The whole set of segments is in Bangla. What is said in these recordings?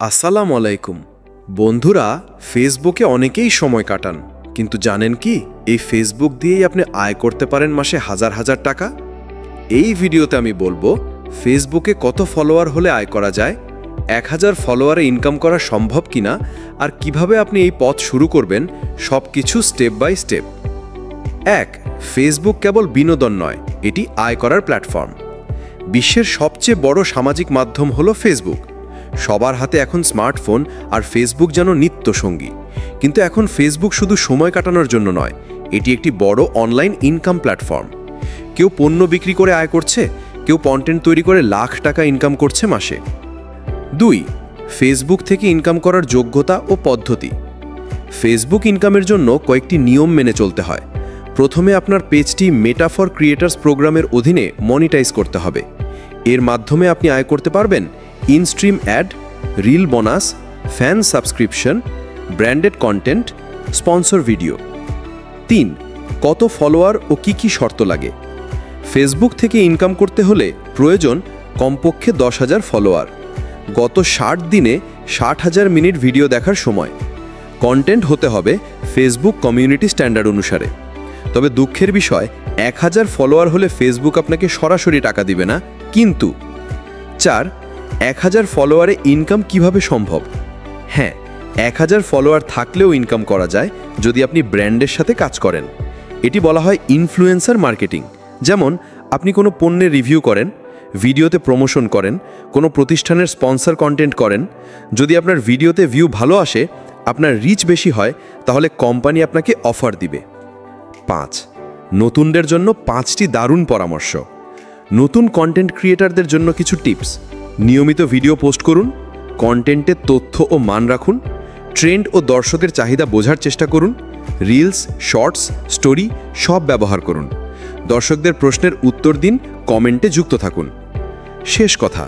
আসসালামু আলাইকুম বন্ধুরা, ফেসবুকে অনেকেই সময় কাটান, কিন্তু জানেন কি এই ফেসবুক দিয়েই আপনি আয় করতে পারেন মাসে হাজার হাজার টাকা। এই ভিডিওতে আমি বলবো ফেসবুকে কত ফলোয়ার হলে আয় করা যায়, 1000 ফলোয়ারে ইনকাম করা সম্ভব কিনা, আর কিভাবে আপনি এই পথ শুরু করবেন, সবকিছু স্টেপ বাই স্টেপ। 1. ফেসবুক কেবল বিনোদন নয়, এটি আয় করার প্ল্যাটফর্ম। বিশ্বের সবচেয়ে বড় সামাজিক মাধ্যম হলো ফেসবুক। সবার হাতে এখন স্মার্টফোন, আর ফেসবুক যেন নিত্য সঙ্গী। কিন্তু এখন ফেসবুক শুধু সময় কাটানোর জন্য নয়, এটি একটি বড় অনলাইন ইনকাম প্ল্যাটফর্ম। কেউ পণ্য বিক্রি করে আয় করছে, কেউ কন্টেন্ট তৈরি করে লাখ টাকা ইনকাম করছে মাসে। 2. ফেসবুক থেকে ইনকাম করার যোগ্যতা ও পদ্ধতি। ফেসবুক ইনকামের জন্য কয়েকটি নিয়ম মেনে চলতে হয়। প্রথমে আপনার পেজটি মেটা ফর ক্রিয়েটার্স প্রোগ্রামের অধীনে মনিটাইজ করতে হবে। এর মাধ্যমে আপনি আয় করতে পারবেন instream add, reel bonus, fan subscription, branded content, sponsor video. 3. কত ফলোয়ার ও কি শর্ত লাগে। ফেসবুক থেকে ইনকাম করতে হলে প্রয়োজন কমপক্ষে 10,000 ফলোয়ার, গত 60 দিনে 60,000 মিনিট ভিডিও দেখার সময়। কন্টেন্ট হতে হবে ফেসবুক কমিউনিটি স্ট্যান্ডার্ড অনুসারে। তবে দুঃখের বিষয়, 1000 ফলোয়ার হলে ফেসবুক আপনাকে সরাসরি টাকা দিবে না। কিন্তু 4. 1000 ফলোয়ারে ইনকাম কিভাবে সম্ভব। হ্যাঁ, 1000 ফলোয়ার থাকলেও ইনকাম করা যায় যদি আপনি ব্র্যান্ডের সাথে কাজ করেন। এটি বলা হয় ইনফ্লুয়েন্সার মার্কেটিং। যেমন আপনি কোনো পণ্যের রিভিউ করেন, ভিডিওতে প্রমোশন করেন, কোনো প্রতিষ্ঠানের স্পন্সর কন্টেন্ট করেন। যদি আপনার ভিডিওতে ভিউ ভালো আসে, আপনার রিচ বেশি হয়, তাহলে কোম্পানি আপনাকে অফার দিবে। 5. নতুনদের জন্য 5টি দারুণ পরামর্শ। নতুন কন্টেন্ট ক্রিয়েটারদের জন্য কিছু টিপস। নিয়মিত ভিডিও পোস্ট করুন, কন্টেন্টের তথ্য ও মান রাখুন, ট্রেন্ড ও দর্শকের চাহিদা বোঝার চেষ্টা করুন, রিলস, শর্টস, স্টোরি সব ব্যবহার করুন। দর্শকদের প্রশ্নের উত্তর দিন, কমেন্টে যুক্ত থাকুন। শেষ কথা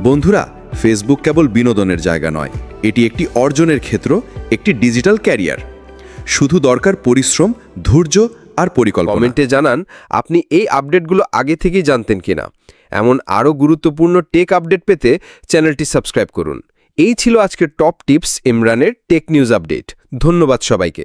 বন্ধুরা, ফেসবুক কেবল বিনোদনের জায়গা নয়, এটি একটি অর্জনের ক্ষেত্র, একটি ডিজিটাল ক্যারিয়ার। শুধু দরকার পরিশ্রম, ধৈর্য আর পরিকল্পনা। কমেন্টে জানান আপনি এই আপডেটগুলো আগে থেকেই জানতেন কিনা। এমন আরও গুরুত্বপূর্ণ টেক আপডেট পেতে চ্যানেলটি সাবস্ক্রাইব করুন। এই ছিল আজকের টপ টিপস ইমরানের টেক নিউজ আপডেট। ধন্যবাদ সবাইকে।